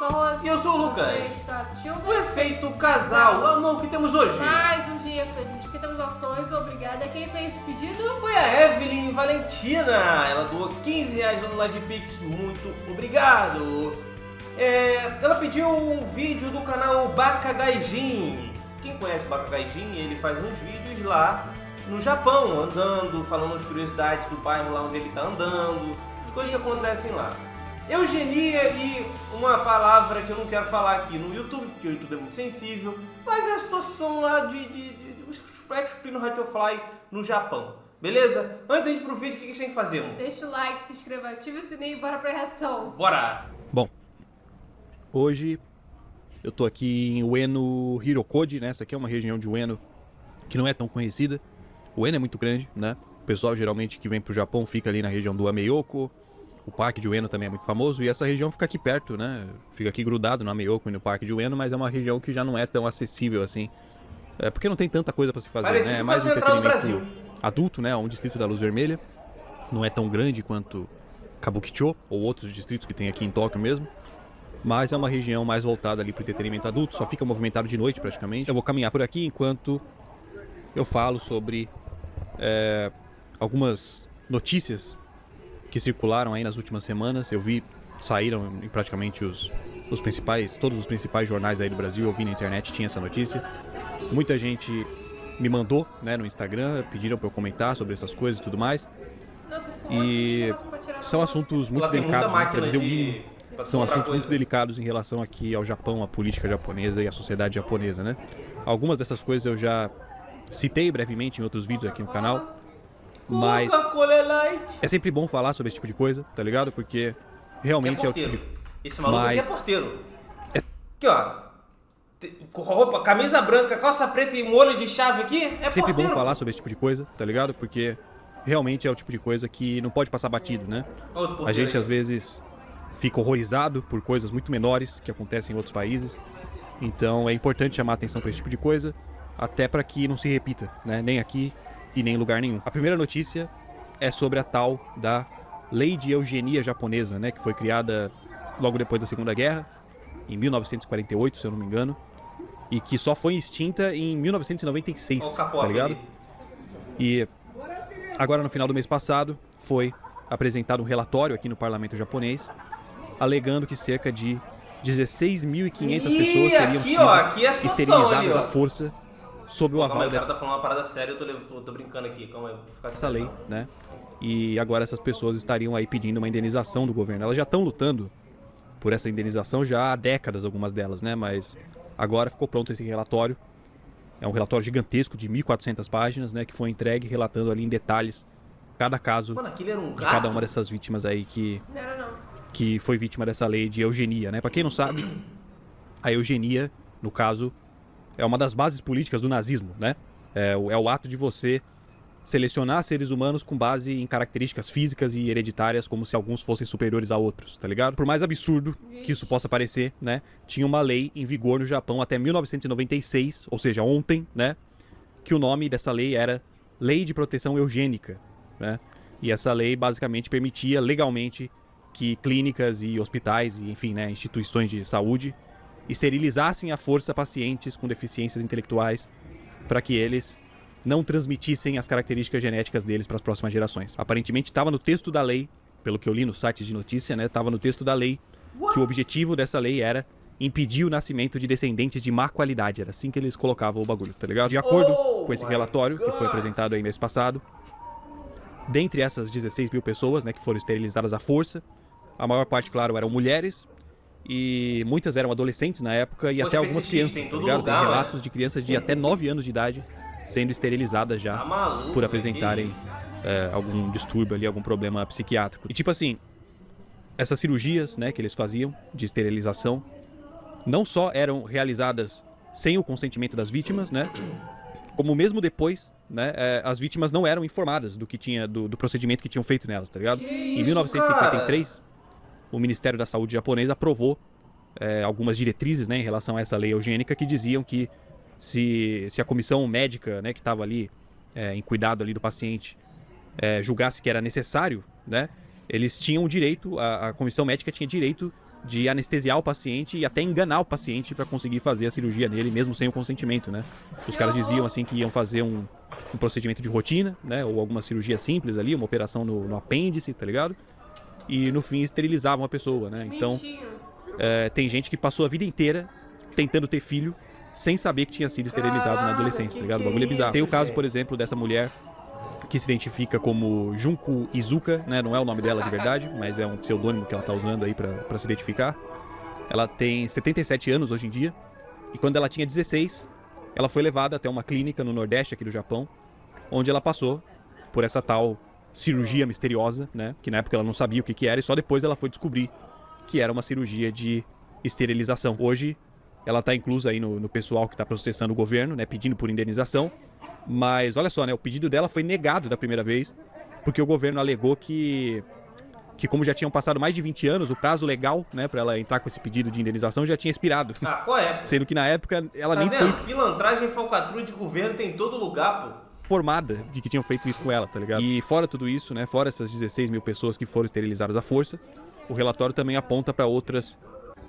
a Rose. E eu sou o Lucas. Você está assistindo O Efeito Casal. Amor, o que temos hoje? Mais um dia feliz, porque temos ações. Obrigada. Quem fez o pedido? Foi a Evelyn Valentina. Ela doou R$15 no Live Pix. Muito obrigado. Ela pediu um vídeo do canal Baka Gaijin. Quem conhece o Baka Gaijin, ele faz uns vídeos lá no Japão, andando, falando as curiosidades do bairro lá onde ele está andando, coisas que acontecem lá. Eugenia e uma palavra que eu não quero falar aqui no YouTube, porque o YouTube é muito sensível, mas é a situação lá de Explode no Radiofly no Japão. Beleza? Antes de ir pro vídeo, o que a gente tem que fazer, amor? Deixa o like, se inscreva, ativa o sininho e bora pra reação. Bora! Bom, hoje eu tô aqui em Ueno Hirokode, né? Essa aqui é uma região de Ueno que não é tão conhecida. Ueno é muito grande, né? O pessoal geralmente que vem pro Japão fica ali na região do Ameiyoko. O Parque de Ueno também é muito famoso e essa região fica aqui perto, né? Fica aqui grudado no Ameiyoko e no Parque de Ueno, mas é uma região que já não é tão acessível assim. Porque não tem tanta coisa pra se fazer, Parecido né? É com mais a Central do entretenimento Brasil. adulto, né? Um distrito da Luz Vermelha. Não é tão grande quanto Kabukicho ou outros distritos que tem aqui em Tóquio mesmo. Mas é uma região mais voltada ali pro entretenimento adulto, só fica movimentado de noite praticamente. Eu vou caminhar por aqui enquanto eu falo sobre algumas notícias que circularam aí nas últimas semanas. Eu vi, saíram em praticamente todos os principais jornais aí do Brasil. Eu vi na internet, tinha essa notícia. Muita gente me mandou, né, no Instagram, pediram para eu comentar sobre essas coisas e tudo mais. Nossa, ficou E são assuntos muito Ela tem muita delicados, né, pra máquina dizer o mínimo. pra São comprar assuntos coisa. muito delicados em relação aqui ao Japão, à política japonesa e à sociedade japonesa, né? Algumas dessas coisas eu já citei brevemente em outros vídeos aqui no canal, mas Coca-Cola Light. é sempre bom falar sobre esse tipo de coisa, tá ligado? Porque realmente é o tipo porteiro. de... Esse maluco aqui é Mas- porteiro. Aqui, ó. Com roupa, camisa branca, calça preta e molho de chave aqui, é sempre porteiro. bom falar sobre esse tipo de coisa, tá ligado? Porque realmente é o tipo de coisa que não pode passar batido, né? Outro porteiro A gente aí. às vezes fica horrorizado por coisas muito menores que acontecem em outros países. Então é importante chamar atenção para esse tipo de coisa, até para que não se repita, né? Nem aqui e nem em lugar nenhum. A primeira notícia é sobre a tal da Lei de Eugenia japonesa, né? Que foi criada logo depois da Segunda Guerra, em 1948, se eu não me engano, e que só foi extinta em 1996, Olha o capota tá ligado? ali. E agora no final do mês passado foi apresentado um relatório aqui no parlamento japonês alegando que cerca de 16.500 pessoas teriam aqui, sido ó, aqui é a situação esterilizadas ali, ó. à força sob o Calma aval aí, o cara dessa tá falando uma parada séria, eu tô brincando aqui, calma aí, vou ficar lei, né? E agora essas pessoas estariam aí pedindo uma indenização do governo. Elas já estão lutando por essa indenização já há décadas, algumas delas, né? Mas agora ficou pronto esse relatório. É um relatório gigantesco de 1.400 páginas, né? Que foi entregue relatando ali em detalhes cada caso Mano, aquilo era um de gato? cada uma dessas vítimas aí Não era não. que foi vítima dessa lei de eugenia, né? Pra quem não sabe, a eugenia, no caso, é uma das bases políticas do nazismo, né? É o ato de você selecionar seres humanos com base em características físicas e hereditárias, como se alguns fossem superiores a outros, tá ligado? Por mais absurdo que isso possa parecer, né? Tinha uma lei em vigor no Japão até 1996, ou seja, ontem, né? Que o nome dessa lei era Lei de Proteção Eugênica, né? E essa lei basicamente permitia legalmente que clínicas e hospitais e, enfim, né, instituições de saúde esterilizassem à força pacientes com deficiências intelectuais para que eles não transmitissem as características genéticas deles para as próximas gerações. Aparentemente estava no texto da lei, pelo que eu li nos sites de notícia, né, estava no texto da lei que o objetivo dessa lei era impedir o nascimento de descendentes de má qualidade. Era assim que eles colocavam o bagulho, tá ligado? De acordo com esse relatório que foi apresentado aí mês passado, dentre essas 16 mil pessoas, né, que foram esterilizadas à força, a maior parte, claro, eram mulheres e muitas eram adolescentes na época e Pô, até algumas existe em crianças, tá todo ligado? lugar, Tem mano. relatos de crianças de até 9 anos de idade sendo esterilizadas já Tá maluco, por velho, apresentarem que isso? algum distúrbio ali, algum problema psiquiátrico. E tipo assim, essas cirurgias, né, que eles faziam de esterilização não só eram realizadas sem o consentimento das vítimas, né, como mesmo depois, né, as vítimas não eram informadas do que tinha, do procedimento que tinham feito nelas, tá ligado? Em 1953, o Ministério da Saúde japonês aprovou algumas diretrizes, né, em relação a essa lei eugênica que diziam que se a comissão médica, né, que estava ali em cuidado ali do paciente julgasse que era necessário, né, eles tinham direito, a comissão médica tinha direito de anestesiar o paciente e até enganar o paciente para conseguir fazer a cirurgia nele, mesmo sem o consentimento, né? Os caras diziam assim que iam fazer um procedimento de rotina, né? Ou alguma cirurgia simples ali, uma operação no apêndice, tá ligado? E no fim esterilizavam a pessoa, né? Então, tem gente que passou a vida inteira tentando ter filho sem saber que tinha sido esterilizado na adolescência, tá ligado? O bagulho é bizarro. Tem o caso, por exemplo, dessa mulher que se identifica como Junko Izuka, né? Não é o nome dela de verdade, mas é um pseudônimo que ela tá usando aí pra se identificar. Ela tem 77 anos hoje em dia, e quando ela tinha 16, ela foi levada até uma clínica no Nordeste aqui do Japão, onde ela passou por essa tal cirurgia misteriosa, né? Que na época ela não sabia o que era, e só depois ela foi descobrir que era uma cirurgia de esterilização. Hoje, ela tá inclusa aí no pessoal que tá processando o governo, né? Pedindo por indenização. Mas olha só, né? O pedido dela foi negado da primeira vez, porque o governo alegou que como já tinham passado mais de 20 anos, o prazo legal, né, pra ela entrar com esse pedido de indenização já tinha expirado. Ah, qual é? Sendo que na época ela nem vendo? foi Pilantragem e falcatrua de governo tem em todo lugar, pô. informada de que tinham feito isso com ela, tá ligado? E fora tudo isso, né, fora essas 16 mil pessoas que foram esterilizadas à força, o relatório também aponta para outras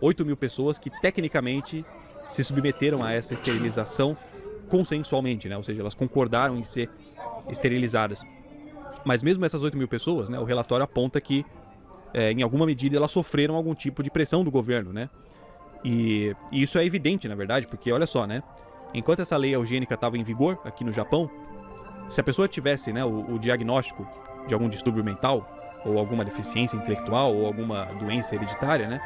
8 mil pessoas que tecnicamente se submeteram a essa esterilização consensualmente, né? Ou seja, elas concordaram em ser esterilizadas. Mas mesmo essas 8 mil pessoas, né, o relatório aponta que, em alguma medida, elas sofreram algum tipo de pressão do governo, né? E isso é evidente, na verdade, porque olha só, né? Enquanto essa lei eugênica estava em vigor aqui no Japão, se a pessoa tivesse, né, o diagnóstico de algum distúrbio mental, ou alguma deficiência intelectual, ou alguma doença hereditária, né?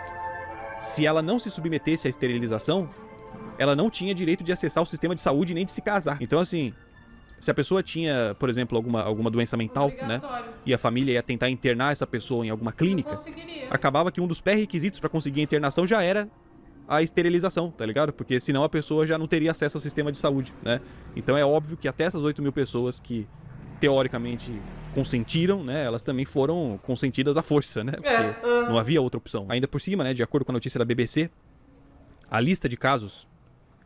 Se ela não se submetesse à esterilização, ela não tinha direito de acessar o sistema de saúde nem de se casar. Então, assim, se a pessoa tinha, por exemplo, alguma doença mental, né? E a família ia tentar internar essa pessoa em alguma clínica, acabava que um dos pré-requisitos para conseguir a internação já era a esterilização, tá ligado? Porque senão a pessoa já não teria acesso ao sistema de saúde, né? Então é óbvio que até essas 8 mil pessoas que teoricamente consentiram, né? Elas também foram consentidas à força, né? Porque não havia outra opção. Ainda por cima, né? De acordo com a notícia da BBC, a lista de casos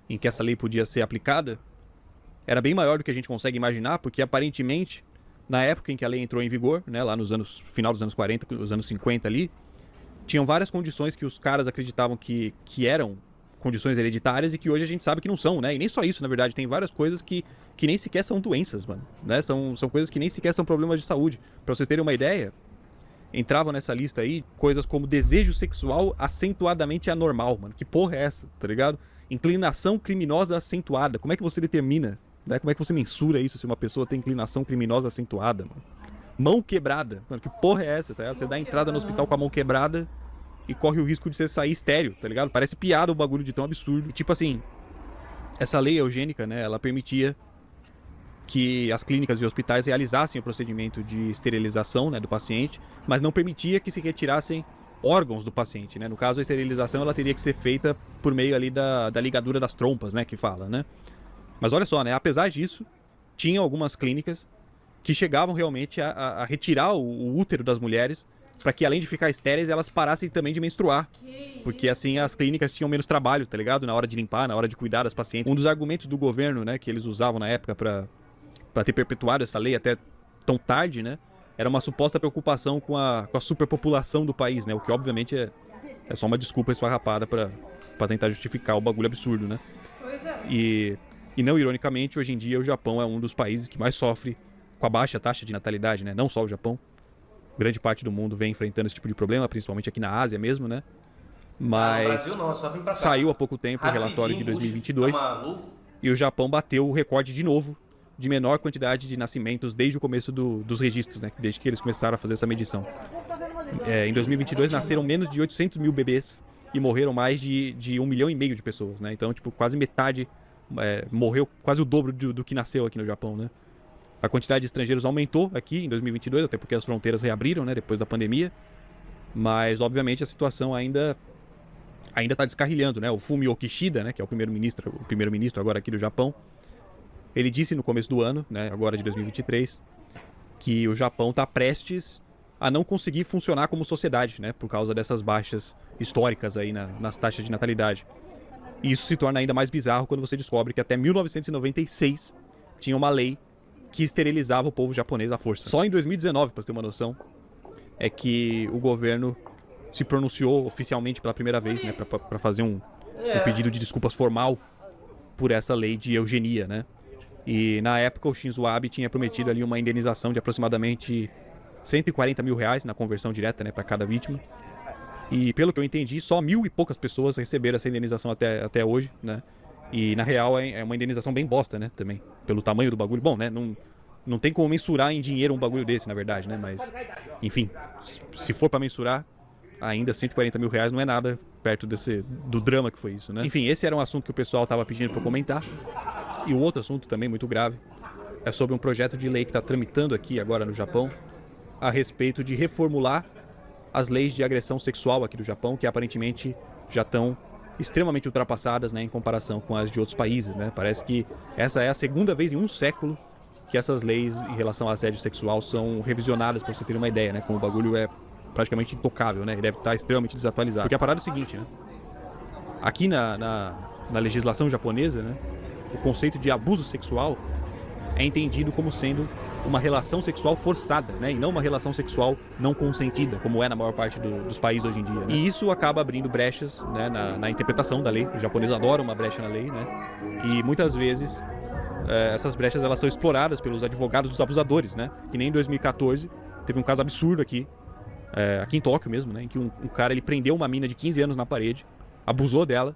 em que essa lei podia ser aplicada era bem maior do que a gente consegue imaginar, porque aparentemente, na época em que a lei entrou em vigor, né, lá nos anos, final dos anos 40, os anos 50 ali, tinham várias condições que os caras acreditavam que eram condições hereditárias e que hoje a gente sabe que não são, né? E nem só isso, na verdade, tem várias coisas que nem sequer são doenças, mano, né? São coisas que nem sequer são problemas de saúde. Pra vocês terem uma ideia, entravam nessa lista aí coisas como desejo sexual acentuadamente anormal, mano. Que porra é essa, tá ligado? Inclinação criminosa acentuada. Como é que você determina, né? Como é que você mensura isso se uma pessoa tem inclinação criminosa acentuada, mano? Mão quebrada. Mano, que porra é essa, tá ligado? Você dá entrada no hospital com a mão quebrada e corre o risco de você sair estéril, tá ligado? Parece piada o bagulho de tão absurdo. E, tipo assim, essa lei eugênica, né? Ela permitia que as clínicas e hospitais realizassem o procedimento de esterilização, né, do paciente, mas não permitia que se retirassem órgãos do paciente, né? No caso, a esterilização ela teria que ser feita por meio ali da ligadura das trompas, né, que fala, né? Mas olha só, né? Apesar disso, tinha algumas clínicas que chegavam realmente a retirar o útero das mulheres para que, além de ficar estéreis, elas parassem também de menstruar. Porque assim as clínicas tinham menos trabalho, tá ligado? Na hora de limpar, na hora de cuidar das pacientes. Um dos argumentos do governo, né, que eles usavam na época para ter perpetuado essa lei até tão tarde, né, era uma suposta preocupação com a superpopulação do país, né? O que obviamente é só uma desculpa esfarrapada para tentar justificar o bagulho absurdo, né? Pois é. E não ironicamente, hoje em dia o Japão é um dos países que mais sofre com a baixa taxa de natalidade, né? Não só o Japão. Grande parte do mundo vem enfrentando esse tipo de problema, principalmente aqui na Ásia mesmo, né? Mas no Brasil não, só vem pra cá. Saiu há pouco tempo o relatório de 2022 tá maluco? E o Japão bateu o recorde de novo de menor quantidade de nascimentos desde o começo dos registros, né? Desde que eles começaram a fazer essa medição. Em 2022 nasceram menos de 800 mil bebês e morreram mais de 1,5 milhão de pessoas, né? Então, tipo, quase metade morreu, quase o dobro do que nasceu aqui no Japão, né? A quantidade de estrangeiros aumentou aqui em 2022, até porque as fronteiras reabriram, né, depois da pandemia. Mas, obviamente, a situação ainda está descarrilhando, né? O Fumio Kishida, né, que é o primeiro-ministro agora aqui do Japão, ele disse no começo do ano, né, agora de 2023, que o Japão está prestes a não conseguir funcionar como sociedade, né, por causa dessas baixas históricas aí nas taxas de natalidade. E isso se torna ainda mais bizarro quando você descobre que até 1996 tinha uma lei que esterilizava o povo japonês à força. Só em 2019, para você ter uma noção, é que o governo se pronunciou oficialmente pela primeira vez, né, para fazer um pedido de desculpas formal por essa lei de eugenia, né? E na época o Shinzo Abe tinha prometido ali uma indenização de aproximadamente R$140 mil na conversão direta, né, para cada vítima. E pelo que eu entendi, só 1.000 e poucas pessoas receberam essa indenização até hoje, né? E na real é uma indenização bem bosta, né, também, pelo tamanho do bagulho. Bom, né, não tem como mensurar em dinheiro um bagulho desse, na verdade, né? Mas, enfim, se for pra mensurar, ainda R$140 mil não é nada perto do drama que foi isso, né? Enfim, esse era um assunto que o pessoal tava pedindo pra eu comentar. E o outro assunto também muito grave é sobre um projeto de lei que tá tramitando aqui agora no Japão a respeito de reformular as leis de agressão sexual aqui do Japão, que aparentemente já estão extremamente ultrapassadas, né, em comparação com as de outros países, né? Parece que essa é a segunda vez em um século que essas leis em relação ao assédio sexual são revisionadas, para vocês terem uma ideia, né? Como o bagulho é praticamente intocável, né? Ele deve estar extremamente desatualizado. Porque a parada é o seguinte, né? Aqui na legislação japonesa, né, o conceito de abuso sexual é entendido como sendo uma relação sexual forçada, né? E não uma relação sexual não consentida, como é na maior parte dos países hoje em dia, né? E isso acaba abrindo brechas, né, na interpretação da lei. Os japoneses adoram uma brecha na lei, né? E muitas vezes essas brechas elas são exploradas pelos advogados dos abusadores, né? Que nem em 2014 teve um caso absurdo aqui em Tóquio mesmo, né? Em que um cara ele prendeu uma mina de 15 anos na parede, abusou dela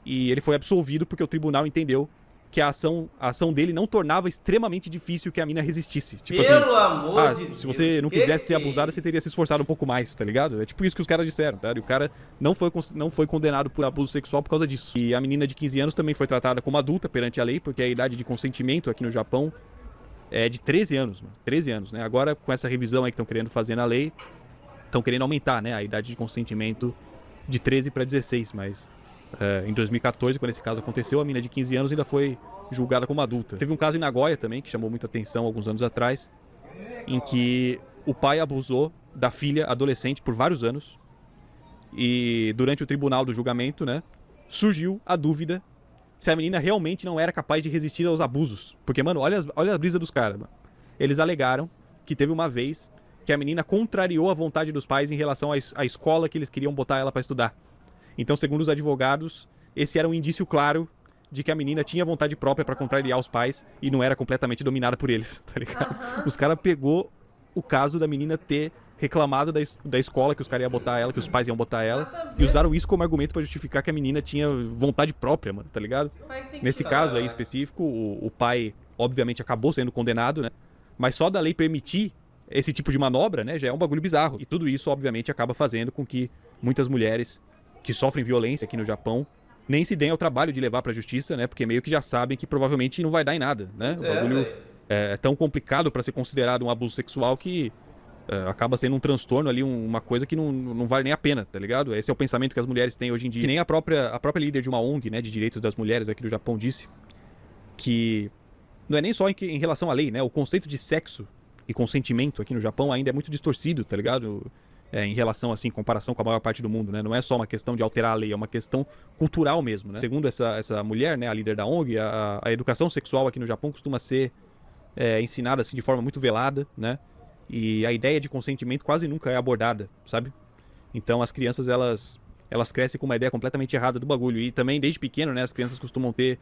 e ele foi absolvido porque o tribunal entendeu que a ação dele não tornava extremamente difícil que a mina resistisse. Tipo Pelo assim, amor de Deus. Se você não quisesse ser abusada, você teria se esforçado um pouco mais, tá ligado? É tipo isso que os caras disseram, tá? E o cara não foi condenado por abuso sexual por causa disso. E a menina de 15 anos também foi tratada como adulta perante a lei, porque a idade de consentimento aqui no Japão é de 13 anos, mano. 13 anos, né? Agora, com essa revisão aí que estão querendo fazer na lei, estão querendo aumentar, né, a idade de consentimento de 13 para 16, mas em 2014, quando esse caso aconteceu, a menina de 15 anos ainda foi julgada como adulta. Teve um caso em Nagoya também, que chamou muita atenção alguns anos atrás, em que o pai abusou da filha adolescente por vários anos e durante o tribunal do julgamento, né, surgiu a dúvida se a menina realmente não era capaz de resistir aos abusos. Porque, mano, olha a brisa dos caras, mano. Eles alegaram que teve uma vez que a menina contrariou a vontade dos pais em relação à escola que eles queriam botar ela pra estudar. Então, segundo os advogados, esse era um indício claro de que a menina tinha vontade própria pra contrariar os pais e não era completamente dominada por eles, tá ligado? Os caras pegou o caso da menina ter reclamado da escola que os caras iam botar ela, que os pais iam botar ela, e usaram isso como argumento pra justificar que a menina tinha vontade própria, mano, tá ligado? Nesse caso aí específico, o pai, obviamente, acabou sendo condenado, né? Mas só da lei permitir esse tipo de manobra, né, já é um bagulho bizarro. E tudo isso, obviamente, acaba fazendo com que muitas mulheres que sofrem violência aqui no Japão nem se deem ao trabalho de levar pra justiça, né, porque meio que já sabem que provavelmente não vai dar em nada, né? O bagulho é tão complicado pra ser considerado um abuso sexual que acaba sendo um transtorno ali, uma coisa que não vale nem a pena, tá ligado? Esse é o pensamento que as mulheres têm hoje em dia. Que nem a própria líder de uma ONG, né, de direitos das mulheres aqui do Japão disse que não é nem só em relação à lei, né? O conceito de sexo e consentimento aqui no Japão ainda é muito distorcido, tá ligado? Em relação, assim, em comparação com a maior parte do mundo, né? Não é só uma questão de alterar a lei, é uma questão cultural mesmo, né? Segundo essa mulher, né, a líder da ONG, a educação sexual aqui no Japão costuma ser ensinada, assim, de forma muito velada, né? E a ideia de consentimento quase nunca é abordada, sabe? Então as crianças, elas crescem com uma ideia completamente errada do bagulho. E também, desde pequeno, né, as crianças costumam ter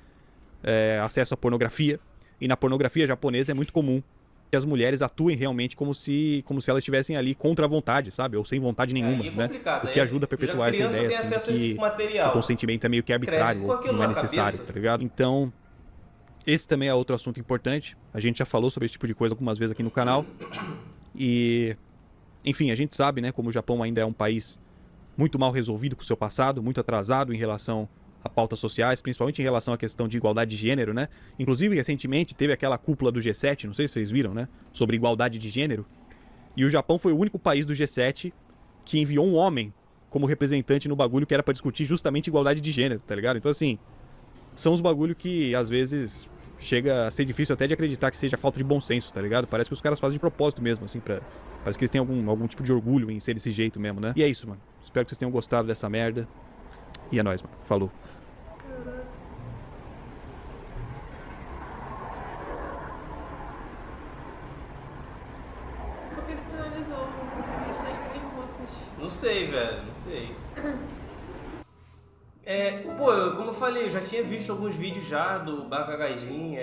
acesso à pornografia. E na pornografia japonesa é muito comum que as mulheres atuem realmente como se elas estivessem ali contra a vontade, sabe? Ou sem vontade nenhuma, né? O que ajuda a perpetuar essa ideia, assim, de que o consentimento é meio que arbitrário, ou não é necessário, tá ligado? Então, esse também é outro assunto importante. A gente já falou sobre esse tipo de coisa algumas vezes aqui no canal. E, enfim, a gente sabe, né, como o Japão ainda é um país muito mal resolvido com o seu passado, muito atrasado em relação a pautas sociais, principalmente em relação à questão de igualdade de gênero, né? Inclusive, recentemente, teve aquela cúpula do G7, não sei se vocês viram, né? Sobre igualdade de gênero. E o Japão foi o único país do G7 que enviou um homem como representante no bagulho que era pra discutir justamente igualdade de gênero, tá ligado? Então, assim, são uns bagulho que, às vezes, chega a ser difícil até de acreditar que seja falta de bom senso, tá ligado? Parece que os caras fazem de propósito mesmo, assim, parece que eles têm algum tipo de orgulho em ser desse jeito mesmo, né? E é isso, mano. Espero que vocês tenham gostado dessa merda. E é nóis, mano. Falou. Porque ele finalizou o vídeo das 3 moças. Não sei, velho. Não Sei. Como eu falei, eu já tinha visto alguns vídeos já do Baka Gaijin,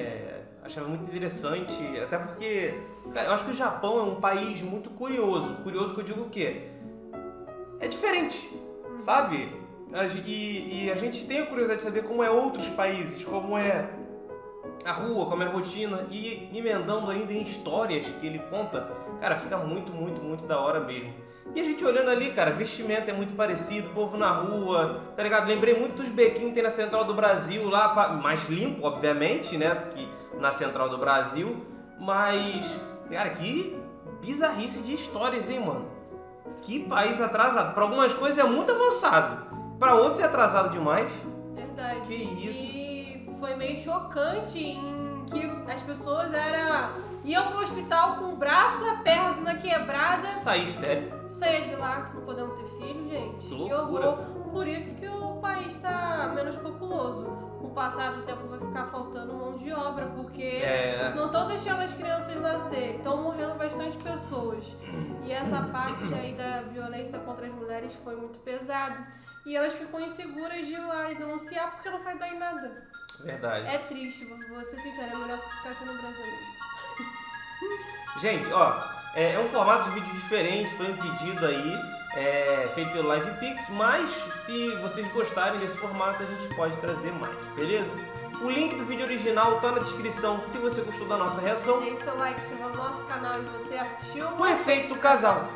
achava muito interessante, até porque, cara, eu acho que o Japão é um país muito curioso. Curioso que eu digo o quê? É diferente, sabe? E a gente tem a curiosidade de saber como é outros países, como é a rua, como é a rotina, e emendando ainda em histórias que ele conta, cara, fica muito, muito, muito da hora mesmo. E a gente olhando ali, cara, vestimento é muito parecido, povo na rua, tá ligado? Lembrei muito dos bequinhos que tem na Central do Brasil lá, mais limpo, obviamente, né, do que na Central do Brasil, mas, cara, que bizarrice de histórias, hein, mano? Que país atrasado. Pra algumas coisas é muito avançado, pra outros é atrasado demais. Verdade. Que isso. E foi meio chocante em que as pessoas iam pro hospital com o braço, a perna quebrada. Sair estéreo. Saia de lá, não podemos ter filho, gente. Que Que loucura. horror. Por isso que o país tá menos populoso. Com o passar do tempo vai ficar faltando mão de obra, porque não estão deixando as crianças nascer, estão morrendo bastante pessoas. E essa parte aí da violência contra as mulheres foi muito pesada. E elas ficam inseguras de ir lá e denunciar porque não vai dar em nada. Verdade. É triste, vou ser sincera, é melhor ficar aqui no Brasil mesmo. Gente, é um formato de vídeo diferente, foi um pedido aí, feito pelo LivePix, mas se vocês gostarem desse formato, a gente pode trazer mais, beleza? O link do vídeo original tá na descrição, se você gostou da nossa reação. Deixe seu like, se inscreva no nosso canal e você assistiu O Efeito Casal.